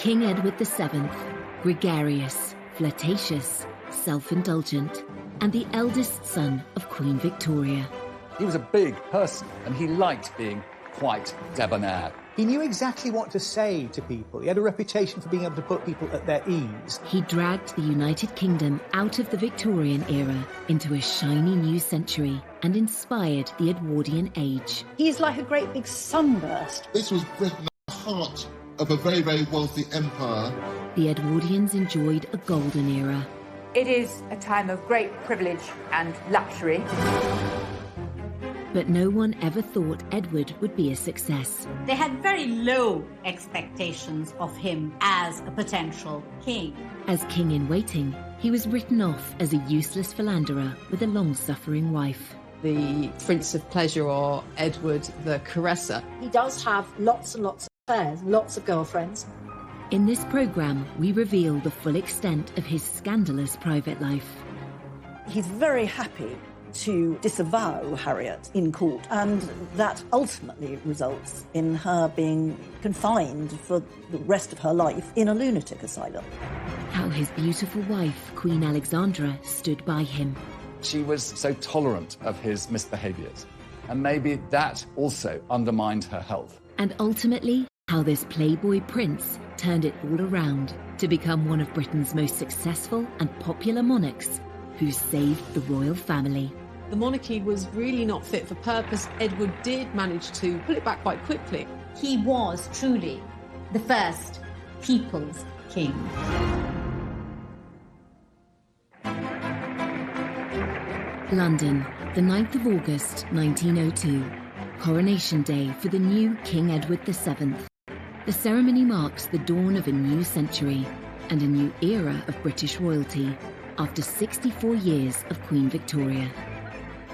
King Edward VII, gregarious, flirtatious, self-indulgent, and the eldest son of Queen Victoria. He was a big person, and he liked being quite debonair. He knew exactly what to say to people. He had a reputation for being able to put people at their ease. He dragged the United Kingdom out of the Victorian era into a shiny new century and inspired the Edwardian age. He's like a great big sunburst. This was Britain at the heart of a very, very wealthy empire. The Edwardians enjoyed a golden era. It is a time of great privilege and luxury. But no one ever thought Edward would be a success. They had very low expectations of him as a potential king. As king-in-waiting, he was written off as a useless philanderer with a long-suffering wife. The Prince of Pleasure, or Edward the Caresser. He does have lots and lots of affairs, lots of girlfriends. In this programme, we reveal the full extent of his scandalous private life. He's very happy to disavow Harriet in court, and that ultimately results in her being confined for the rest of her life in a lunatic asylum. How his beautiful wife, Queen Alexandra, stood by him. She was so tolerant of his misbehaviours, and maybe that also undermined her health. And ultimately, how this Playboy prince turned it all around to become one of Britain's most successful and popular monarchs who saved the royal family. The monarchy was really not fit for purpose. Edward did manage to pull it back quite quickly. He was truly the first people's king. London, the 9th of August, 1902. Coronation Day for the new King Edward VII. The ceremony marks the dawn of a new century and a new era of British royalty after 64 years of Queen Victoria.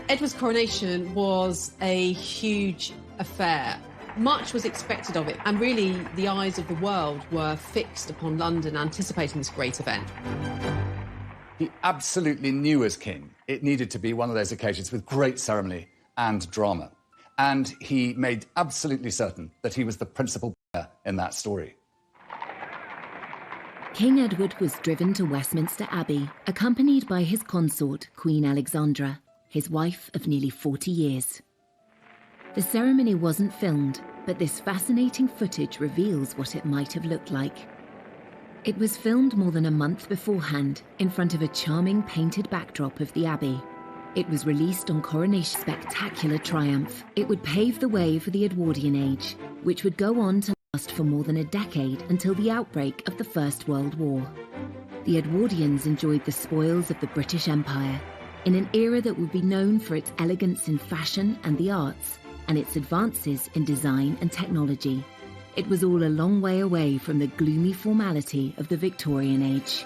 Edward's coronation was a huge affair. Much was expected of it, and really the eyes of the world were fixed upon London, anticipating this great event. He absolutely knew as king it needed to be one of those occasions with great ceremony and drama. And he made absolutely certain that he was the principal player in that story. King Edward was driven to Westminster Abbey, accompanied by his consort, Queen Alexandra, his wife of nearly 40 years. The ceremony wasn't filmed, but this fascinating footage reveals what it might have looked like. It was filmed more than a month beforehand in front of a charming painted backdrop of the Abbey. It was released on Coronation's spectacular triumph. It would pave the way for the Edwardian age, which would go on to last for more than a decade until the outbreak of the First World War. The Edwardians enjoyed the spoils of the British Empire in an era that would be known for its elegance in fashion and the arts, and its advances in design and technology. It was all a long way away from the gloomy formality of the Victorian age.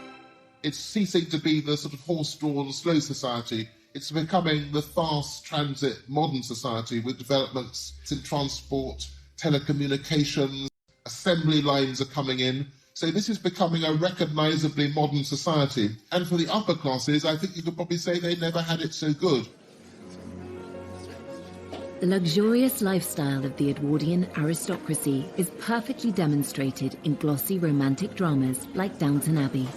It's ceasing to be the sort of horse-drawn, slow society. It's becoming the fast transit modern society with developments in transport, telecommunications, assembly lines are coming in. So this is becoming a recognisably modern society. And for the upper classes, I think you could probably say they never had it so good. The luxurious lifestyle of the Edwardian aristocracy is perfectly demonstrated in glossy romantic dramas like Downton Abbey.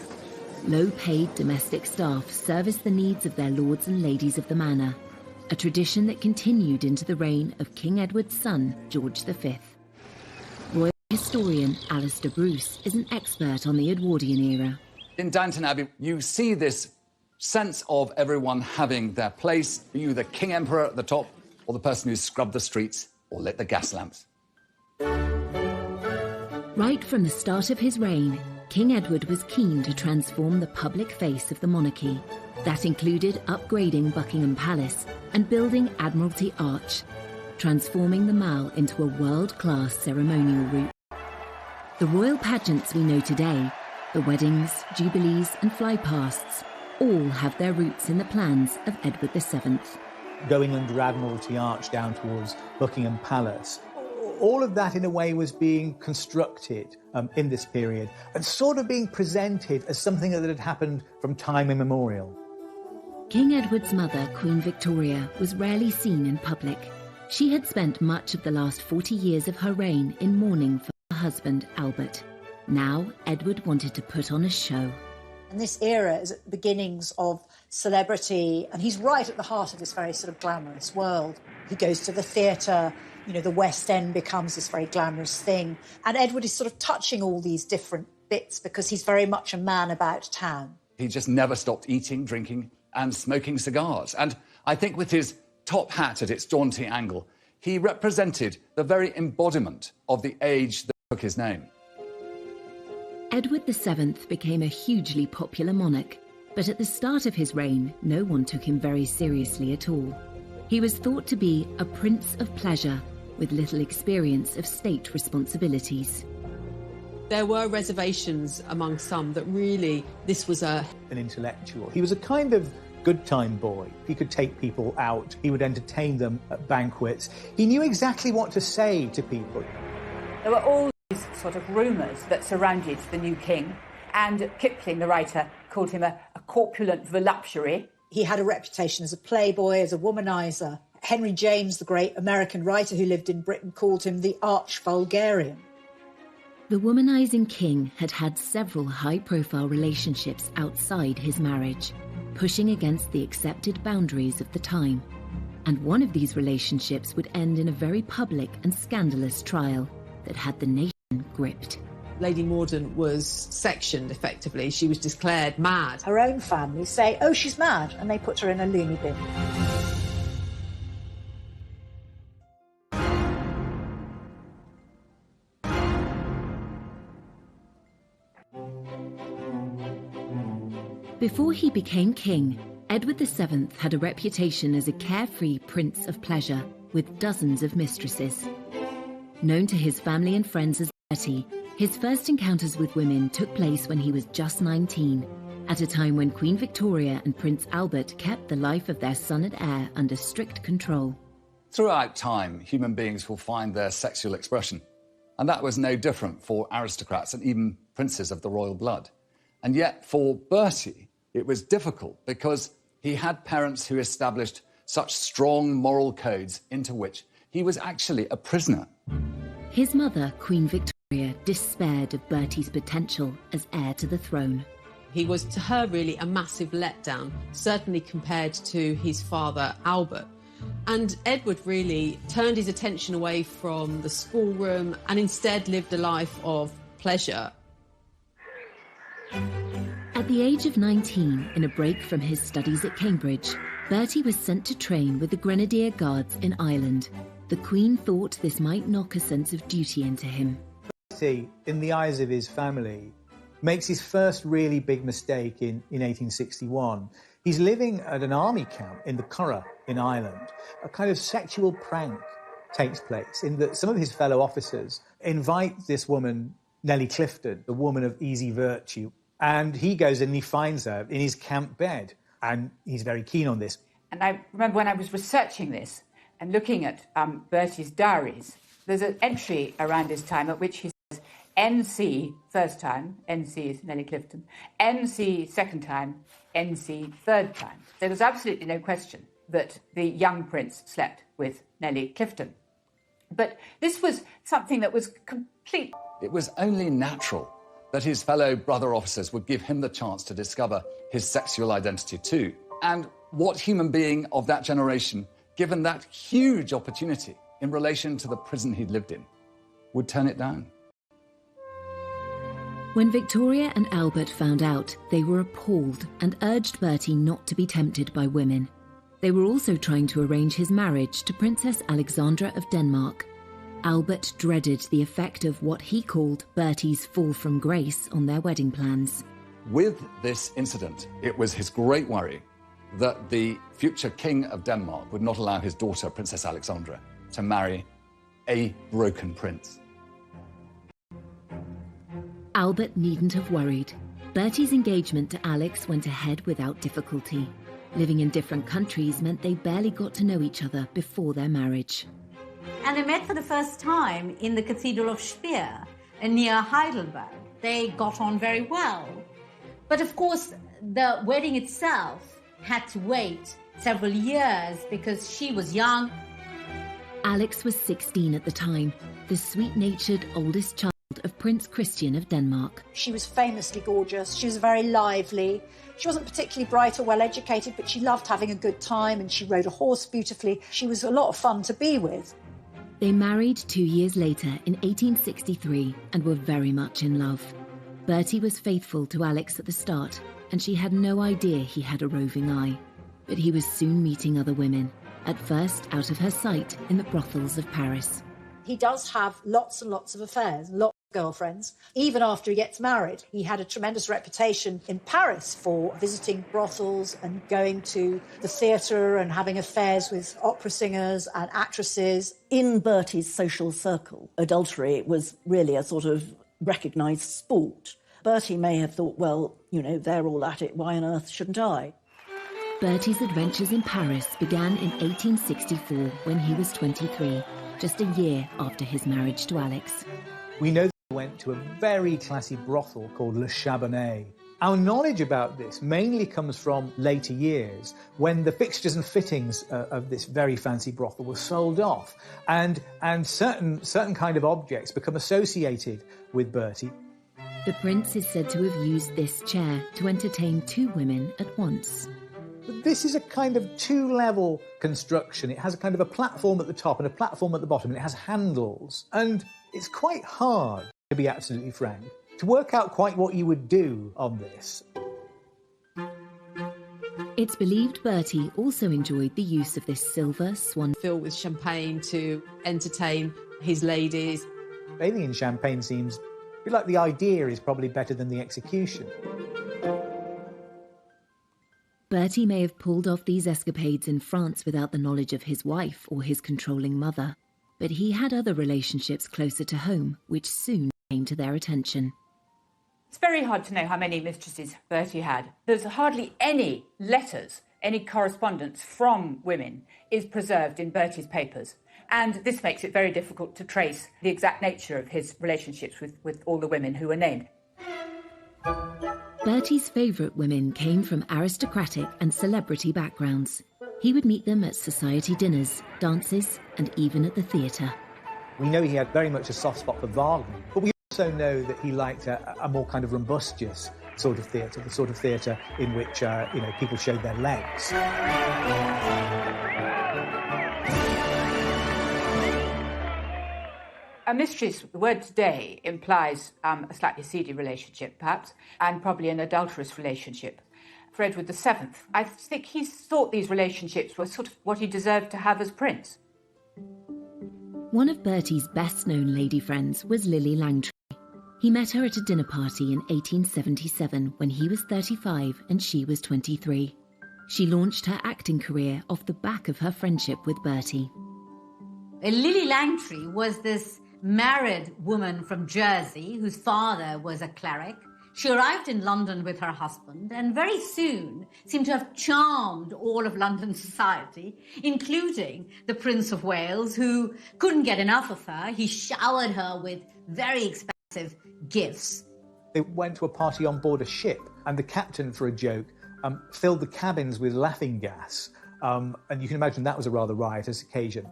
Low-paid domestic staff service the needs of their lords and ladies of the manor, a tradition that continued into the reign of King Edward's son, George V. Royal historian Alistair Bruce is an expert on the Edwardian era. In Downton Abbey, you see this sense of everyone having their place, be you the King Emperor at the top, or the person who scrubbed the streets or lit the gas lamps. Right from the start of his reign, King Edward was keen to transform the public face of the monarchy. That included upgrading Buckingham Palace and building Admiralty Arch, transforming the Mall into a world-class ceremonial route. The royal pageants we know today, the weddings, jubilees and flypasts, all have their roots in the plans of Edward VII. Going under Admiralty Arch down towards Buckingham Palace. All of that, in a way, was being constructed in this period and sort of being presented as something that had happened from time immemorial. King Edward's mother, Queen Victoria, was rarely seen in public. She had spent much of the last 40 years of her reign in mourning for her husband, Albert. Now, Edward wanted to put on a show. And this era is at the beginnings of celebrity, and he's right at the heart of this very sort of glamorous world. He goes to the theatre, you know, the West End becomes this very glamorous thing. And Edward is sort of touching all these different bits because he's very much a man about town. He just never stopped eating, drinking and smoking cigars. And I think with his top hat at its jaunty angle, he represented the very embodiment of the age that took his name. Edward VII became a hugely popular monarch, but at the start of his reign, no one took him very seriously at all. He was thought to be a prince of pleasure with little experience of state responsibilities. There were reservations among some that really this was an intellectual. He was a kind of good time boy. He could take people out. He would entertain them at banquets. He knew exactly what to say to people. There were all these sort of rumours that surrounded the new king, and Kipling, the writer, called him a corpulent voluptuary. He had a reputation as a playboy, as a womanizer. Henry James, the great American writer who lived in Britain, called him the arch-vulgarian. The womanizing king had had several high-profile relationships outside his marriage, pushing against the accepted boundaries of the time. And one of these relationships would end in a very public and scandalous trial that had the nation gripped. Lady Mordaunt was sectioned, effectively. She was declared mad. Her own family say, oh, she's mad, and they put her in a loony bin. Before he became king, Edward VII had a reputation as a carefree prince of pleasure with dozens of mistresses. Known to his family and friends as Bertie, his first encounters with women took place when he was just 19, at a time when Queen Victoria and Prince Albert kept the life of their son and heir under strict control. Throughout time, human beings will find their sexual expression, and that was no different for aristocrats and even princes of the royal blood. And yet, for Bertie, it was difficult because he had parents who established such strong moral codes into which he was actually a prisoner. His mother, Queen Victoria, despaired of Bertie's potential as heir to the throne. He was, to her, really a massive letdown, certainly compared to his father, Albert. And Edward really turned his attention away from the schoolroom and instead lived a life of pleasure. At the age of 19, in a break from his studies at Cambridge, Bertie was sent to train with the Grenadier Guards in Ireland. The Queen thought this might knock a sense of duty into him. Bertie, in the eyes of his family, makes his first really big mistake in 1861. He's living at an army camp in the Curragh in Ireland. A kind of sexual prank takes place in that some of his fellow officers invite this woman, Nellie Clifton, the woman of easy virtue, and he goes in and he finds her in his camp bed, and he's very keen on this. And I remember when I was researching this and looking at Bertie's diaries, there's an entry around this time at which he says, NC first time, NC is Nellie Clifton, NC second time, NC third time. There was absolutely no question that the young prince slept with Nellie Clifton. But this was something that was complete. It was only natural that his fellow brother officers would give him the chance to discover his sexual identity too. And what human being of that generation, given that huge opportunity in relation to the prison he'd lived in, would turn it down? When Victoria and Albert found out, they were appalled and urged Bertie not to be tempted by women. They were also trying to arrange his marriage to Princess Alexandra of Denmark. Albert dreaded the effect of what he called Bertie's fall from grace on their wedding plans. With this incident, it was his great worry that the future king of Denmark would not allow his daughter, Princess Alexandra, to marry a broken prince. Albert needn't have worried. Bertie's engagement to Alex went ahead without difficulty. Living in different countries meant they barely got to know each other before their marriage. And they met for the first time in the Cathedral of Speyer, near Heidelberg. They got on very well. But of course, the wedding itself had to wait several years because she was young. Alex was 16 at the time, the sweet-natured oldest child child of Prince Christian of Denmark. She was famously gorgeous. She was very lively. She wasn't particularly bright or well-educated, but she loved having a good time and she rode a horse beautifully. She was a lot of fun to be with. They married 2 years later in 1863 and were very much in love. Bertie was faithful to Alex at the start, and she had no idea he had a roving eye. But he was soon meeting other women, at first out of her sight in the brothels of Paris. He does have lots and lots of affairs, lots of girlfriends. Even after he gets married, he had a tremendous reputation in Paris for visiting brothels and going to the theatre and having affairs with opera singers and actresses. In Bertie's social circle, adultery was really a sort of recognised sport. Bertie may have thought, well, you know, they're all at it, why on earth shouldn't I? Bertie's adventures in Paris began in 1864 when he was 23, just a year after his marriage to Alex. We know that he went to a very classy brothel called Le Chabonnet. Our knowledge about this mainly comes from later years, when the fixtures and fittings of this very fancy brothel were sold off, and certain kind of objects become associated with Bertie. The prince is said to have used this chair to entertain 2 women at once. This is a kind of 2-level construction. It has a kind of a platform at the top and a platform at the bottom, and it has handles. And it's quite hard, to be absolutely frank, to work out quite what you would do on this. It's believed Bertie also enjoyed the use of this silver swan Filled with champagne to entertain his ladies. Bathing in champagne seems a bit like the idea is probably better than the execution. Bertie may have pulled off these escapades in France without the knowledge of his wife or his controlling mother, but he had other relationships closer to home, which soon came to their attention. It's very hard to know how many mistresses Bertie had. There's hardly any letters, any correspondence from women is preserved in Bertie's papers. And this makes it very difficult to trace the exact nature of his relationships with all the women who were named. Bertie's favourite women came from aristocratic and celebrity backgrounds. He would meet them at society dinners, dances, and even at the theatre. We know he had very much a soft spot for Wagner, but we also know that he liked a more kind of rumbustious sort of theatre, the sort of theatre in which people showed their legs. A mistress, the word today implies a slightly seedy relationship, perhaps, and probably an adulterous relationship. For Edward VII, I think he thought these relationships were sort of what he deserved to have as prince. One of Bertie's best-known lady friends was Lily Langtry. He met her at a dinner party in 1877 when he was 35 and she was 23. She launched her acting career off the back of her friendship with Bertie. Lily Langtry was this married woman from Jersey whose father was a cleric. She arrived in London with her husband and very soon seemed to have charmed all of London society, including the Prince of Wales, who couldn't get enough of her. He showered her with very expensive gifts. They went to a party on board a ship, and the captain, for a joke, filled the cabins with laughing gas. And you can imagine that was a rather riotous occasion.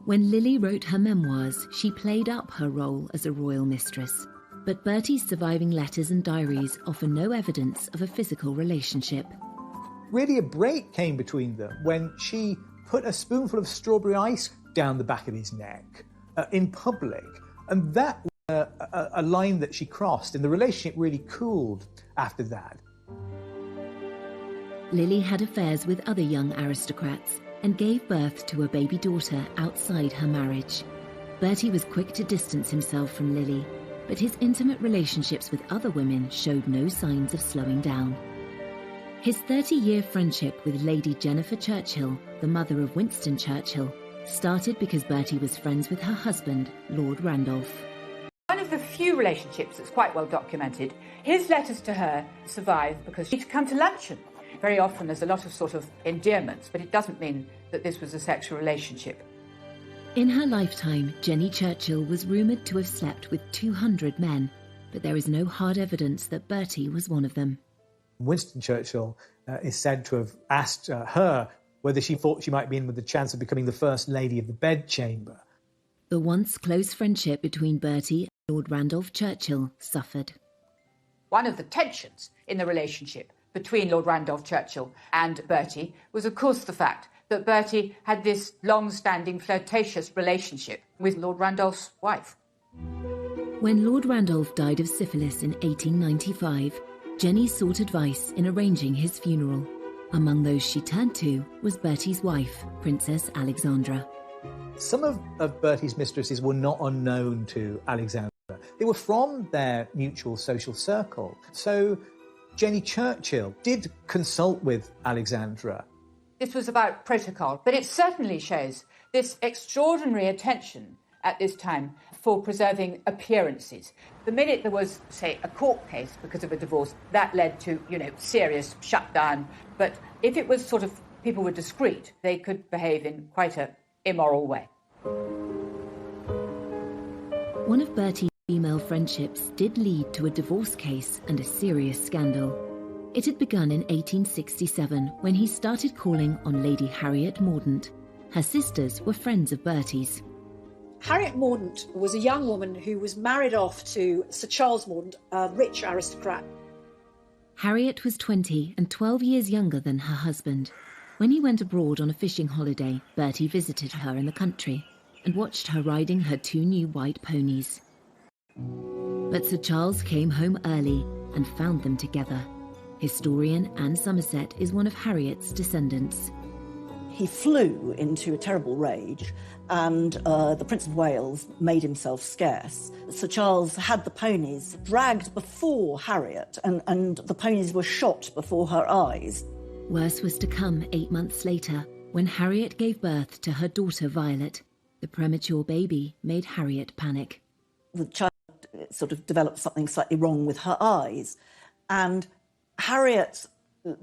When Lily wrote her memoirs, she played up her role as a royal mistress. But Bertie's surviving letters and diaries offer no evidence of a physical relationship. Really, a break came between them when she put a spoonful of strawberry ice down the back of his neck in public. And that was a line that she crossed, and the relationship really cooled after that. Lily had affairs with other young aristocrats and gave birth to a baby daughter outside her marriage. Bertie was quick to distance himself from Lily, but his intimate relationships with other women showed no signs of slowing down. His 30-year friendship with Lady Jennifer Churchill, the mother of Winston Churchill, started because Bertie was friends with her husband, Lord Randolph. One of the few relationships that's quite well documented, his letters to her survive because she'd come to luncheon. Very often there's a lot of sort of endearments, but it doesn't mean that this was a sexual relationship. In her lifetime, Jenny Churchill was rumoured to have slept with 200 men, but there is no hard evidence that Bertie was one of them. Winston Churchill is said to have asked her whether she thought she might be in with the chance of becoming the first lady of the bedchamber. The once close friendship between Bertie Lord Randolph Churchill suffered. One of the tensions in the relationship between Lord Randolph Churchill and Bertie was, of course, the fact that Bertie had this long-standing flirtatious relationship with Lord Randolph's wife. When Lord Randolph died of syphilis in 1895, Jenny sought advice in arranging his funeral. Among those she turned to was Bertie's wife, Princess Alexandra. Some of Bertie's mistresses were not unknown to Alexandra. They were from their mutual social circle. So Jenny Churchill did consult with Alexandra. This was about protocol, but it certainly shows this extraordinary attention at this time for preserving appearances. The minute there was, say, a court case because of a divorce, that led to, serious shutdown. But if it was sort of people were discreet, they could behave in quite an immoral way. One of Bertie's female friendships did lead to a divorce case and a serious scandal. It had begun in 1867 when he started calling on Lady Harriet Mordaunt. Her sisters were friends of Bertie's. Harriet Mordaunt was a young woman who was married off to Sir Charles Mordaunt, a rich aristocrat. Harriet was 20 and 12 years younger than her husband. When he went abroad on a fishing holiday, Bertie visited her in the country and watched her riding her 2 new white ponies. But Sir Charles came home early and found them together. Historian Anne Somerset is one of Harriet's descendants. He flew into a terrible rage, and the Prince of Wales made himself scarce. Sir Charles had the ponies dragged before Harriet, and the ponies were shot before her eyes. Worse was to come 8 months later, when Harriet gave birth to her daughter Violet. The premature baby made Harriet panic. The child sort of developed something slightly wrong with her eyes, and Harriet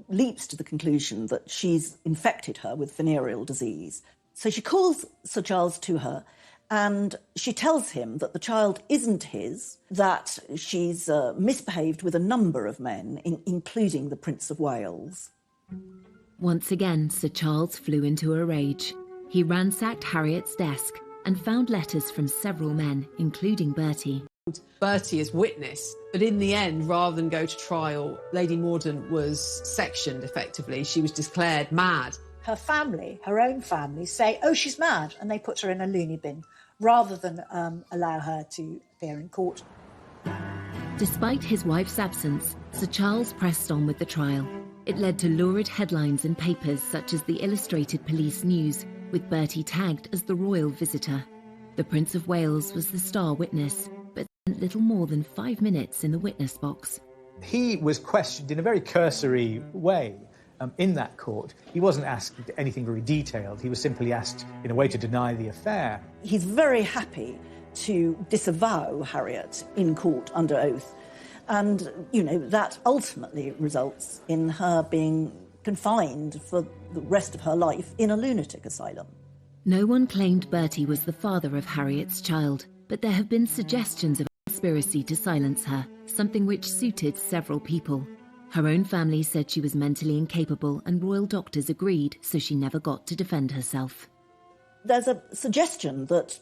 leaps to the conclusion that she's infected her with venereal disease. So she calls Sir Charles to her and she tells him that the child isn't his, that she's misbehaved with a number of men, including the Prince of Wales. Once again, Sir Charles flew into a rage. He ransacked Harriet's desk and found letters from several men, including Bertie. Bertie as witness, but in the end, rather than go to trial, Lady Mordaunt was sectioned effectively. She was declared mad. Her family, her own family, say, oh, she's mad, and they put her in a loony bin, rather than allow her to appear in court. Despite his wife's absence, Sir Charles pressed on with the trial. It led to lurid headlines in papers such as the Illustrated Police News, with Bertie tagged as the royal visitor. The Prince of Wales was the star witness, but spent little more than 5 minutes in the witness box. He was questioned in a very cursory way in that court. He wasn't asked anything very detailed. He was simply asked in a way to deny the affair. He's very happy to disavow Harriet in court under oath. And, that ultimately results in her being confined for the rest of her life in a lunatic asylum. No one claimed Bertie was the father of Harriet's child, but there have been suggestions of a conspiracy to silence her, something which suited several people. Her own family said she was mentally incapable and royal doctors agreed, so she never got to defend herself. There's a suggestion that,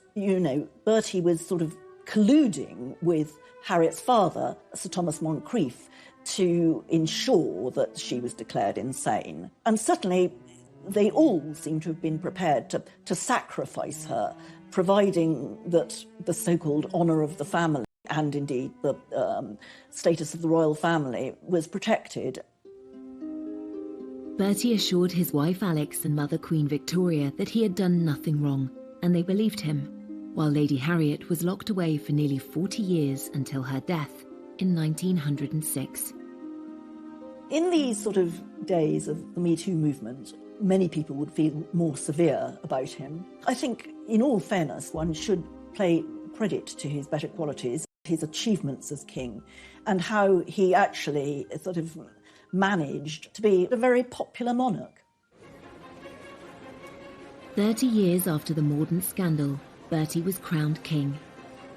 Bertie was sort of colluding with Harriet's father, Sir Thomas Moncrief, to ensure that she was declared insane. And certainly they all seem to have been prepared to sacrifice her, providing that the so-called honour of the family and indeed the status of the royal family was protected. Bertie assured his wife Alex and mother Queen Victoria that he had done nothing wrong, and they believed him, while Lady Harriet was locked away for nearly 40 years until her death in 1906. In these sort of days of the Me Too movement, many people would feel more severe about him. I think, in all fairness, one should pay credit to his better qualities, his achievements as king, and how he actually sort of managed to be a very popular monarch. 30 years after the Mordaunt scandal, Bertie was crowned king.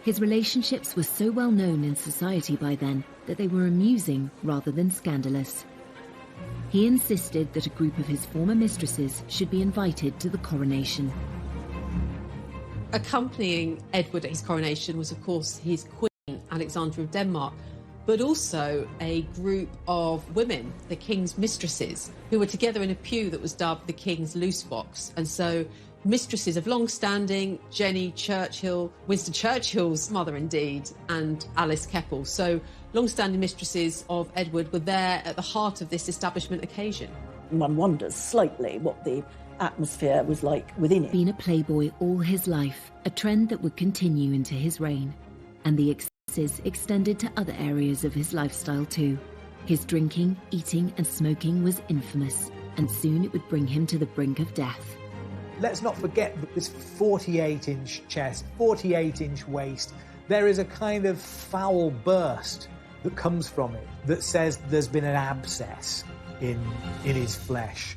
His relationships were so well known in society by then that they were amusing rather than scandalous. He insisted that a group of his former mistresses should be invited to the coronation. Accompanying Edward at his coronation was, of course, his queen. Alexandra of Denmark, but also a group of women, the king's mistresses, who were together in a pew that was dubbed the king's loose box. And so mistresses of long-standing, Jenny Churchill, Winston Churchill's mother indeed, and Alice Keppel. So long-standing mistresses of Edward were there at the heart of this establishment occasion. One wonders slightly what the atmosphere was like within it. Been a playboy all his life, a trend that would continue into his reign. And the excesses extended to other areas of his lifestyle too. His drinking, eating and smoking was infamous, and soon it would bring him to the brink of death. Let's not forget that this 48-inch chest, 48-inch waist, there is a kind of foul burst that comes from it that says there's been an abscess in his flesh.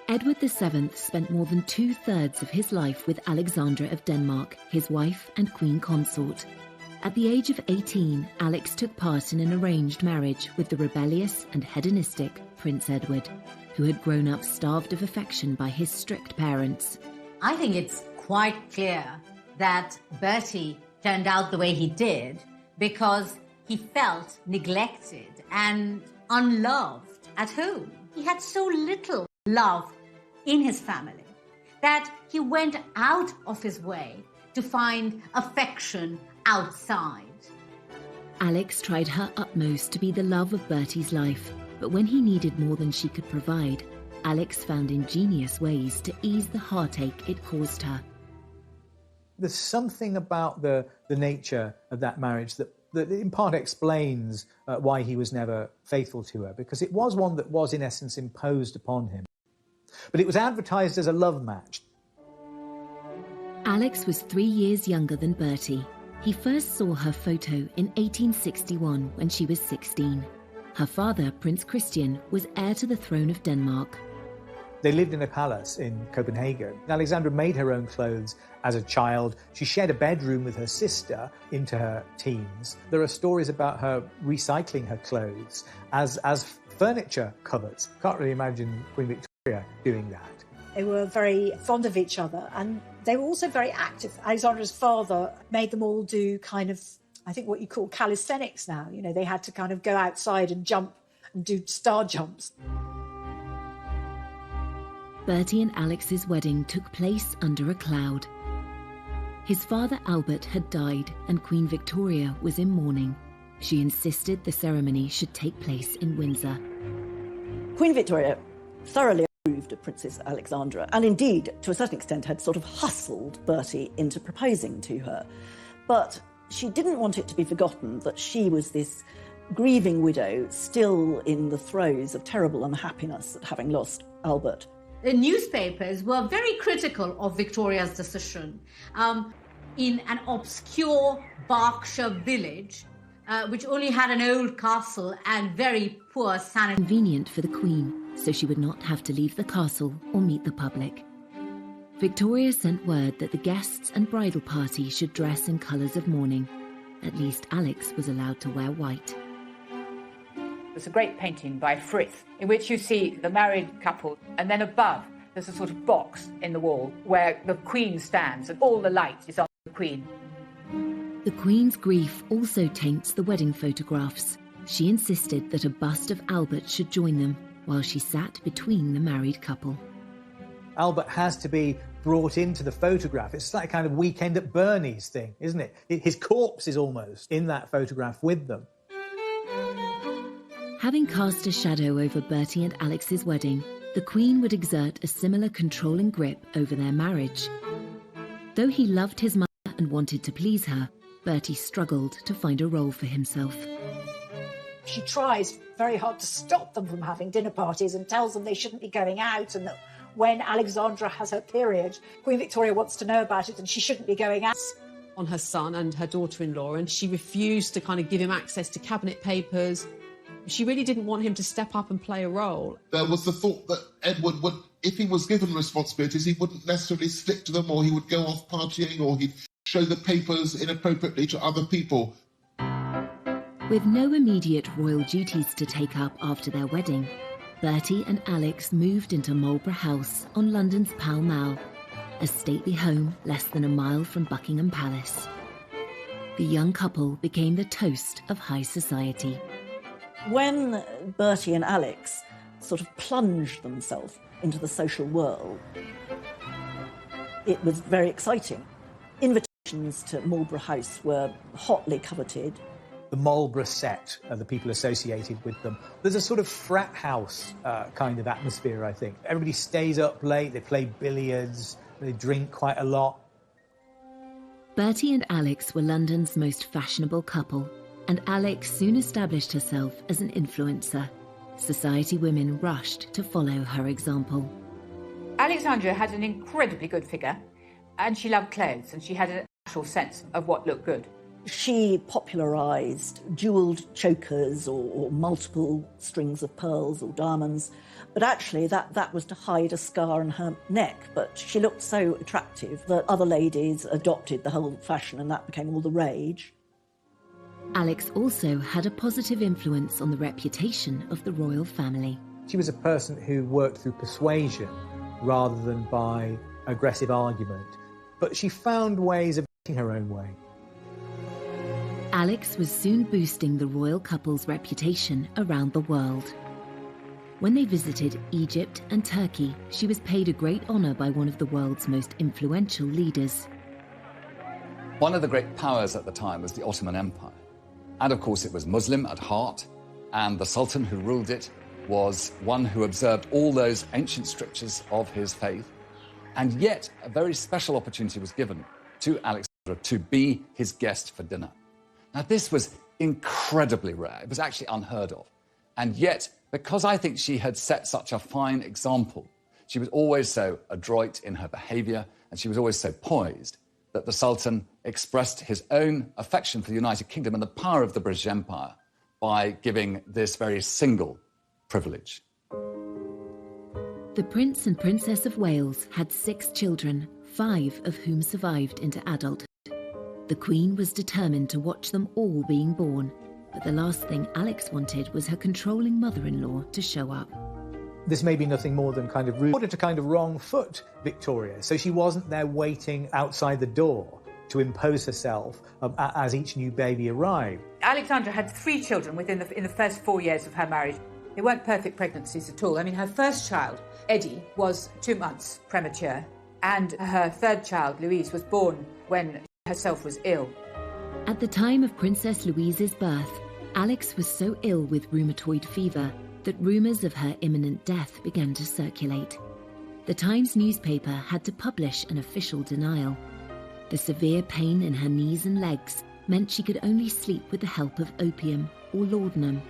Edward VII spent more than 2/3 of his life with Alexandra of Denmark, his wife and queen consort. At the age of 18, Alex took part in an arranged marriage with the rebellious and hedonistic Prince Edward, who had grown up starved of affection by his strict parents. I think it's quite clear that Bertie turned out the way he did because he felt neglected and unloved at home. He had so little love in his family that he went out of his way to find affection outside. Alex tried her utmost to be the love of Bertie's life, but when he needed more than she could provide, Alex found ingenious ways to ease the heartache it caused her. There's something about the nature of that marriage that in part explains why he was never faithful to her, because it was one that was in essence imposed upon him. But it was advertised as a love match. Alex was 3 years younger than Bertie. He first saw her photo in 1861 when she was 16. Her father, Prince Christian, was heir to the throne of Denmark. They lived in a palace in Copenhagen. Alexandra made her own clothes as a child. She shared a bedroom with her sister into her teens. There are stories about her recycling her clothes as furniture covers. Can't really imagine Queen Victoria doing that. They were very fond of each other, and they were also very active. Alexandra's father made them all do kind of, I think, what you call calisthenics now. You know, they had to kind of go outside and jump and do star jumps. Bertie and Alex's wedding took place under a cloud. His father Albert had died and Queen Victoria was in mourning. She insisted the ceremony should take place in Windsor. Queen Victoria thoroughly approved of Princess Alexandra, and indeed, to a certain extent, had sort of hustled Bertie into proposing to her. But she didn't want it to be forgotten that she was this grieving widow still in the throes of terrible unhappiness at having lost Albert. The newspapers were very critical of Victoria's decision. In an obscure Berkshire village, which only had an old castle and very poor sanitary... Convenient for the Queen, so she would not have to leave the castle or meet the public. Victoria sent word that the guests and bridal party should dress in colours of mourning. At least Alex was allowed to wear white. There's a great painting by Frith in which you see the married couple, and then above there's a sort of box in the wall where the Queen stands and all the light is on the Queen. The Queen's grief also taints the wedding photographs. She insisted that a bust of Albert should join them while she sat between the married couple. Albert has to be brought into the photograph. It's like a kind of Weekend at Bernie's thing, isn't it? His corpse is almost in that photograph with them. Having cast a shadow over Bertie and Alex's wedding, the Queen would exert a similar controlling grip over their marriage. Though he loved his mother and wanted to please her, Bertie struggled to find a role for himself. She tries very hard to stop them from having dinner parties and tells them they shouldn't be going out, and that when Alexandra has her period, Queen Victoria wants to know about it and she shouldn't be going out. On her son and her daughter-in-law, and she refused to kind of give him access to cabinet papers. She really didn't want him to step up and play a role. There was the thought that Edward would, if he was given responsibilities, he wouldn't necessarily stick to them, or he would go off partying, or he'd show the papers inappropriately to other people. With no immediate royal duties to take up after their wedding, Bertie and Alex moved into Marlborough House on London's Pall Mall, a stately home less than a mile from Buckingham Palace. The young couple became the toast of high society. When Bertie and Alex sort of plunged themselves into the social world, it was very exciting. Invitations to Marlborough House were hotly coveted. The Marlborough set and the people associated with them. There's a sort of frat house kind of atmosphere, I think. Everybody stays up late, they play billiards, they drink quite a lot. Bertie and Alex were London's most fashionable couple, and Alex soon established herself as an influencer. Society women rushed to follow her example. Alexandra had an incredibly good figure, and she loved clothes, and she had an actual sense of what looked good. She popularised jewelled chokers or multiple strings of pearls or diamonds, but actually that was to hide a scar on her neck. But she looked so attractive that other ladies adopted the whole fashion, and that became all the rage. Alex also had a positive influence on the reputation of the royal family. She was a person who worked through persuasion rather than by aggressive argument, but she found ways of getting her own way. Alex was soon boosting the royal couple's reputation around the world. When they visited Egypt and Turkey, she was paid a great honour by one of the world's most influential leaders. One of the great powers at the time was the Ottoman Empire. And of course it was Muslim at heart, and the Sultan who ruled it was one who observed all those ancient strictures of his faith. And yet a very special opportunity was given to Alexandra to be his guest for dinner. Now, this was incredibly rare. It was actually unheard of. And yet, because I think she had set such a fine example, she was always so adroit in her behaviour, and she was always so poised, that the Sultan expressed his own affection for the United Kingdom and the power of the British Empire by giving this very single privilege. The Prince and Princess of Wales had 6 children, 5 of whom survived into adulthood. The Queen was determined to watch them all being born, but the last thing Alex wanted was her controlling mother-in-law to show up. This may be nothing more than kind of rude, to kind of wrong foot Victoria, so she wasn't there waiting outside the door to impose herself as each new baby arrived. Alexandra had 3 children in the first 4 years of her marriage. They weren't perfect pregnancies at all. I mean, her first child, Eddie, was 2 months premature, and her third child, Louise, was born when herself was ill. At the time of Princess Louise's birth, Alex was so ill with rheumatoid fever that rumours of her imminent death began to circulate. The Times newspaper had to publish an official denial. The severe pain in her knees and legs meant she could only sleep with the help of opium or laudanum.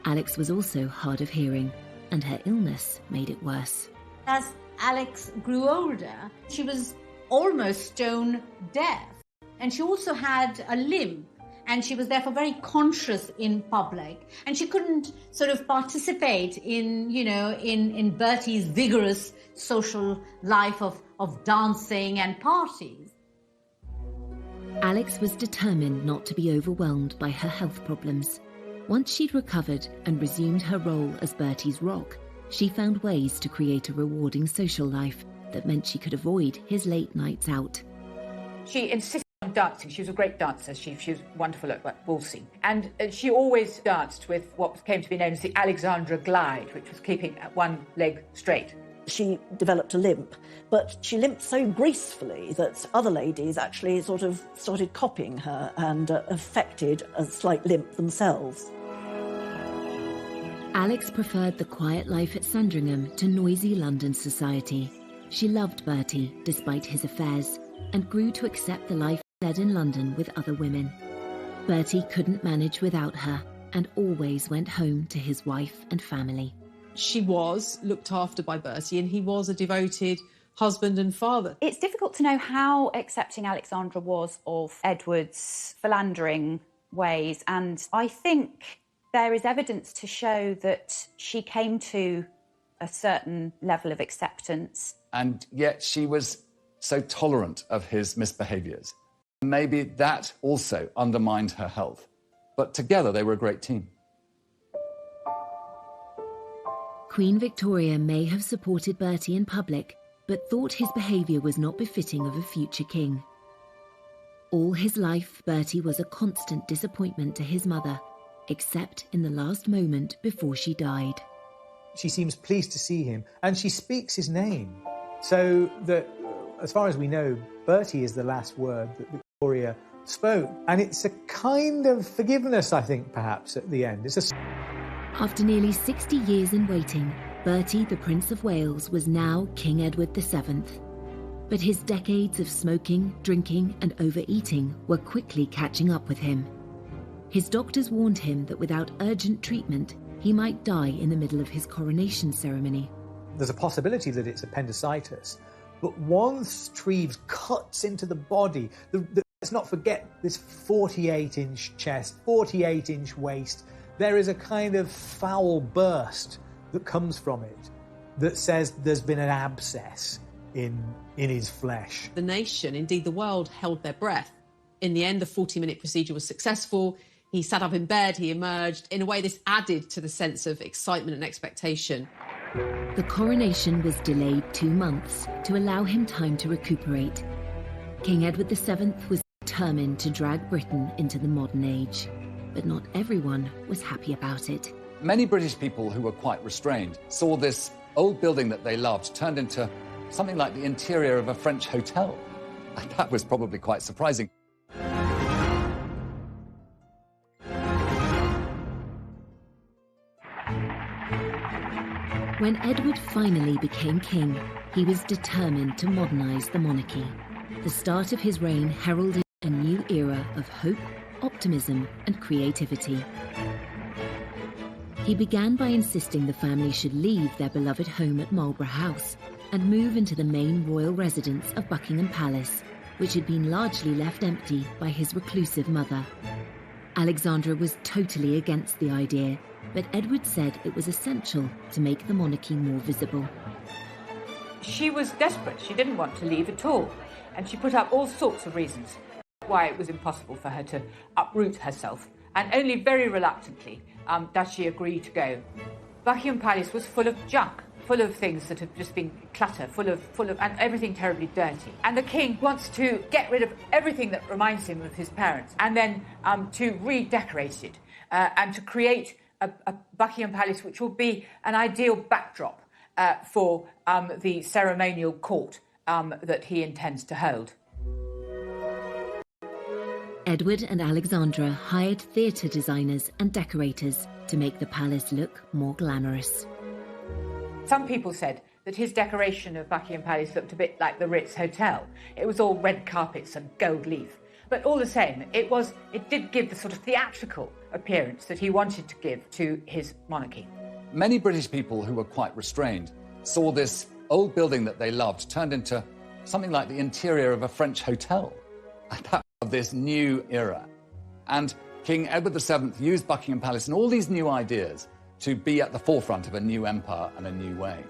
Alex was also hard of hearing, and her illness made it worse. As Alex grew older, she was almost stone deaf. And she also had a limp, and she was therefore very conscious in public. And she couldn't sort of participate in Bertie's vigorous social life of dancing and parties. Alex was determined not to be overwhelmed by her health problems. Once she'd recovered and resumed her role as Bertie's rock, she found ways to create a rewarding social life that meant she could avoid his late nights out. She insisted on dancing. She was a great dancer. She was wonderful at waltzing. And she always danced with what came to be known as the Alexandra glide, which was keeping one leg straight. She developed a limp, but she limped so gracefully that other ladies actually sort of started copying her and affected a slight limp themselves. Alex preferred the quiet life at Sandringham to noisy London society. She loved Bertie, despite his affairs, and grew to accept the life led in London with other women. Bertie couldn't manage without her and always went home to his wife and family. She was looked after by Bertie, and he was a devoted husband and father. It's difficult to know how accepting Alexandra was of Edward's philandering ways, and I think there is evidence to show that she came to a certain level of acceptance. And yet she was so tolerant of his misbehaviours. Maybe that also undermined her health. But together they were a great team. Queen Victoria may have supported Bertie in public, but thought his behaviour was not befitting of a future king. All his life, Bertie was a constant disappointment to his mother, except in the last moment before she died. She seems pleased to see him, and she speaks his name. So that, as far as we know, Bertie is the last word that Victoria spoke. And it's a kind of forgiveness, I think, perhaps, at the end. After nearly 60 years in waiting, Bertie, the Prince of Wales, was now King Edward VII. But his decades of smoking, drinking and overeating were quickly catching up with him. His doctors warned him that without urgent treatment, he might die in the middle of his coronation ceremony. There's a possibility that it's appendicitis, but once Treves cuts into the body, let's not forget this 48-inch chest, 48-inch waist, there is a kind of foul burst that comes from it that says there's been an abscess in his flesh. The nation, indeed the world, held their breath. In the end, the 40-minute procedure was successful. He sat up in bed, he emerged. In a way, this added to the sense of excitement and expectation. The coronation was delayed 2 months to allow him time to recuperate. King Edward VII was determined to drag Britain into the modern age, but not everyone was happy about it. Many British people who were quite restrained saw this old building that they loved turned into something like the interior of a French hotel. And that was probably quite surprising. When Edward finally became king, he was determined to modernise the monarchy. The start of his reign heralded a new era of hope, optimism and creativity. He began by insisting the family should leave their beloved home at Marlborough House and move into the main royal residence of Buckingham Palace, which had been largely left empty by his reclusive mother. Alexandra was totally against the idea, but Edward said it was essential to make the monarchy more visible. She was desperate. She didn't want to leave at all. And she put up all sorts of reasons why it was impossible for her to uproot herself. And only very reluctantly does she agree to go. Buckingham Palace was full of junk, full of things that have just been clutter, full of and everything terribly dirty. And the king wants to get rid of everything that reminds him of his parents, and then to redecorate it and to create a Buckingham Palace which will be an ideal backdrop for the ceremonial court that he intends to hold. Edward and Alexandra hired theatre designers and decorators to make the palace look more glamorous. Some people said that his decoration of Buckingham Palace looked a bit like the Ritz Hotel. It was all red carpets and gold leaf. But all the same, it did give the sort of theatrical appearance that he wanted to give to his monarchy. Many British people who were quite restrained saw this old building that they loved turned into something like the interior of a French hotel. And that was this new era. And King Edward VII used Buckingham Palace and all these new ideas to be at the forefront of a new empire and a new way.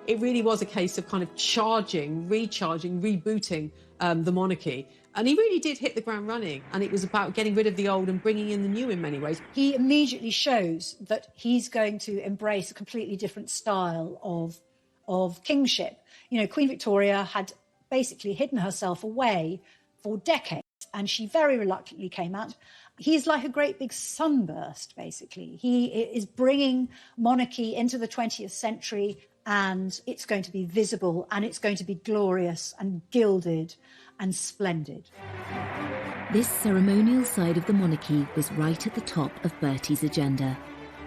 It really was a case of kind of recharging, rebooting the monarchy. And he really did hit the ground running. And it was about getting rid of the old and bringing in the new in many ways. He immediately shows that he's going to embrace a completely different style of kingship. You know, Queen Victoria had basically hidden herself away for decades, and she very reluctantly came out. He's like a great big sunburst, basically. He is bringing monarchy into the 20th century, and it's going to be visible, and it's going to be glorious and gilded and splendid. This ceremonial side of the monarchy was right at the top of Bertie's agenda.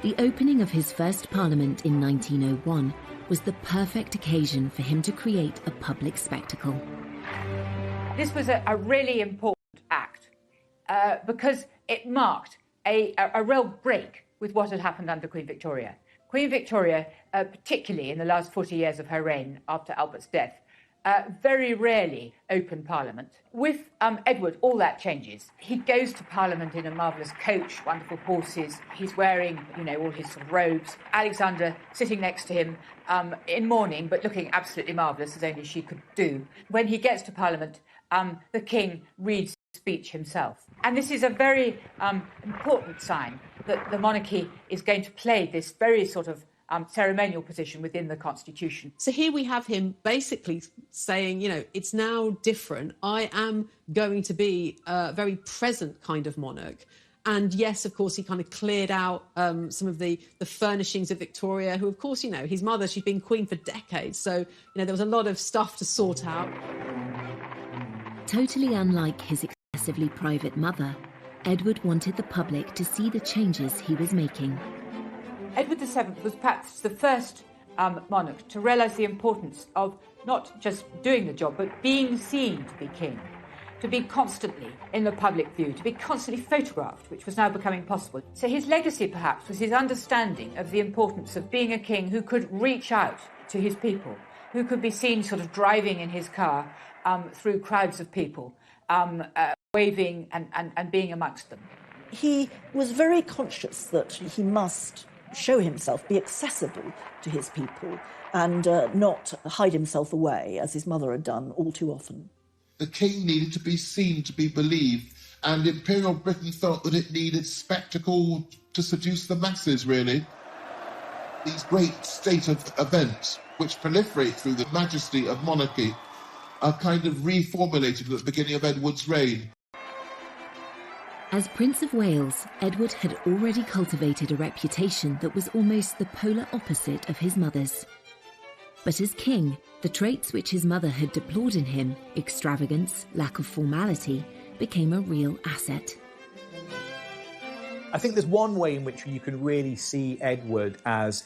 The opening of his first parliament in 1901 was the perfect occasion for him to create a public spectacle. This was a really important act because it marked a real break with what had happened under Queen Victoria. Queen Victoria, particularly in the last 40 years of her reign after Albert's death, very rarely opened Parliament. With Edward, all that changes. He goes to Parliament in a marvellous coach, wonderful horses. He's wearing, all his sort of robes. Alexandra sitting next to him in mourning, but looking absolutely marvellous, as only she could do. When he gets to Parliament, the king reads the speech himself. And this is a very important sign that the monarchy is going to play this very sort of ceremonial position within the constitution. So here we have him basically saying, it's now different. I am going to be a very present kind of monarch. And yes, of course, he kind of cleared out some of the furnishings of Victoria, who, of course, his mother, she'd been queen for decades. So, there was a lot of stuff to sort out. Totally unlike his excessively private mother, Edward wanted the public to see the changes he was making. Edward VII was perhaps the first monarch to realise the importance of not just doing the job, but being seen to be king, to be constantly in the public view, to be constantly photographed, which was now becoming possible. So his legacy, perhaps, was his understanding of the importance of being a king who could reach out to his people, who could be seen sort of driving in his car through crowds of people, waving and being amongst them. He was very conscious that he must show himself, be accessible to his people, and not hide himself away, as his mother had done all too often. The king needed to be seen, to be believed, and Imperial Britain felt that it needed spectacle to seduce the masses, really. These great state of events, which proliferate through the majesty of monarchy, are kind of reformulated at the beginning of Edward's reign. As Prince of Wales, Edward had already cultivated a reputation that was almost the polar opposite of his mother's. But as king, the traits which his mother had deplored in him, extravagance, lack of formality, became a real asset. I think there's one way in which you can really see Edward as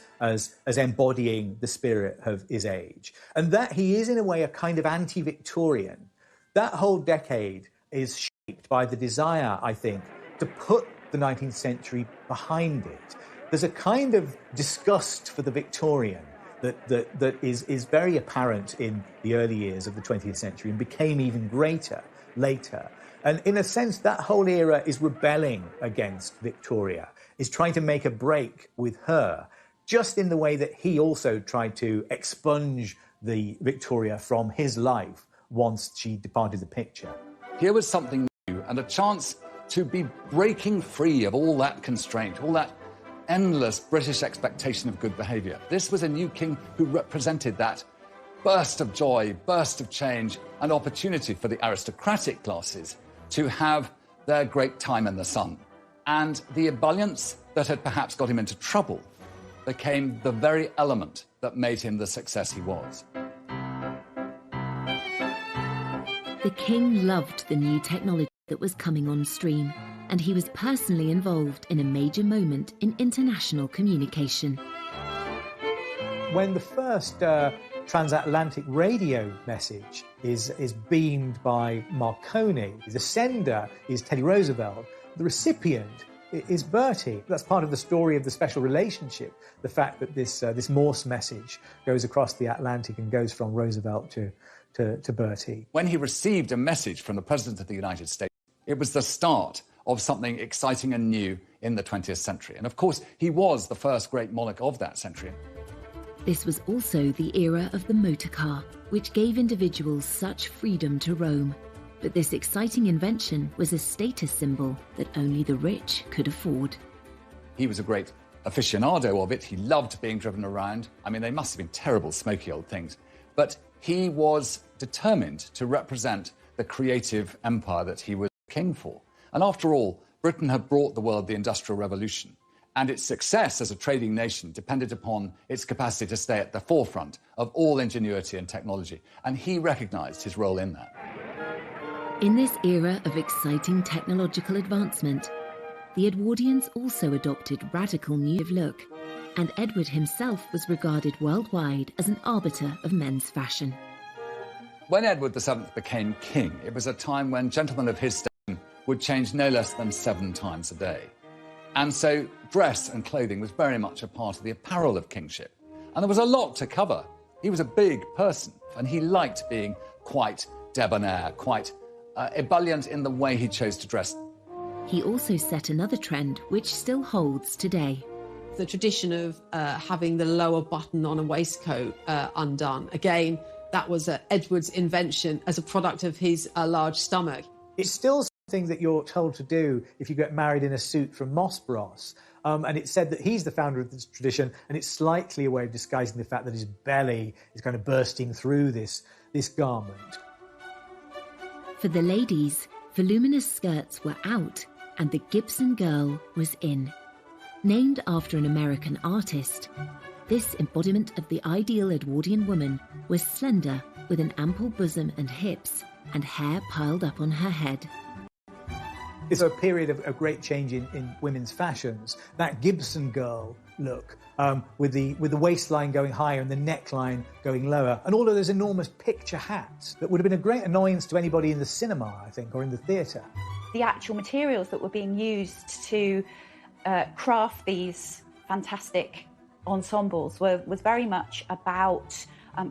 embodying the spirit of his age, and that he is in a way a kind of anti-Victorian. That whole decade is shaped by the desire, I think, to put the 19th century behind it. There's a kind of disgust for the Victorian that is very apparent in the early years of the 20th century and became even greater later. And in a sense, that whole era is rebelling against Victoria, is trying to make a break with her, just in the way that he also tried to expunge the Victoria from his life once she departed the picture. Here was something new and a chance to be breaking free of all that constraint, all that endless British expectation of good behaviour. This was a new king who represented that burst of joy, burst of change, and opportunity for the aristocratic classes to have their great time in the sun. And the ebullience that had perhaps got him into trouble became the very element that made him the success he was. The king loved the new technology that was coming on stream, and he was personally involved in a major moment in international communication. When the first transatlantic radio message is beamed by Marconi, the sender is Teddy Roosevelt, the recipient is Bertie. That's part of the story of the special relationship, the fact that this Morse message goes across the Atlantic and goes from Roosevelt to Bertie. When he received a message from the President of the United States, it was the start of something exciting and new in the 20th century. And of course, he was the first great monarch of that century. This was also the era of the motor car, which gave individuals such freedom to roam. But this exciting invention was a status symbol that only the rich could afford. He was a great aficionado of it. He loved being driven around. I mean, they must have been terrible, smoky old things. But he was determined to represent the creative empire that he was king for. And after all, Britain had brought the world the Industrial Revolution, and its success as a trading nation depended upon its capacity to stay at the forefront of all ingenuity and technology, and he recognised his role in that. In this era of exciting technological advancement, the Edwardians also adopted radical new look, and Edward himself was regarded worldwide as an arbiter of men's fashion. When Edward VII became king, it was a time when gentlemen of his station would change no less than 7 times a day. And so dress and clothing was very much a part of the apparel of kingship. And there was a lot to cover. He was a big person, and he liked being quite debonair, quite ebullient in the way he chose to dress. He also set another trend which still holds today. The tradition of having the lower button on a waistcoat undone. Again, that was Edward's invention as a product of his large stomach. It's still thing that you're told to do if you get married in a suit from Moss Bros. And it's said that he's the founder of this tradition, and it's slightly a way of disguising the fact that his belly is kind of bursting through this garment. For the ladies, voluminous skirts were out and the Gibson girl was in. Named after an American artist, this embodiment of the ideal Edwardian woman was slender, with an ample bosom and hips, and hair piled up on her head. It's a period of great change in women's fashions. That Gibson girl look, with the waistline going higher and the neckline going lower, and all of those enormous picture hats that would have been a great annoyance to anybody in the cinema, I think, or in the theatre. The actual materials that were being used to craft these fantastic ensembles was very much about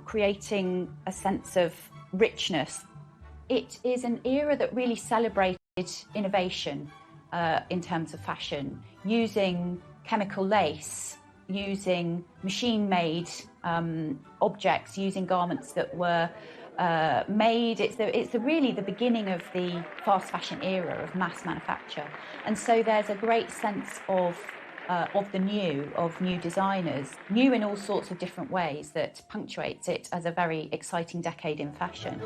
creating a sense of richness. It is an era that really celebrated innovation in terms of fashion, using chemical lace, using machine-made objects, using garments that were made. It's really the beginning of the fast fashion era of mass manufacture, and so there's a great sense of new designers, new in all sorts of different ways, that punctuates it as a very exciting decade in fashion.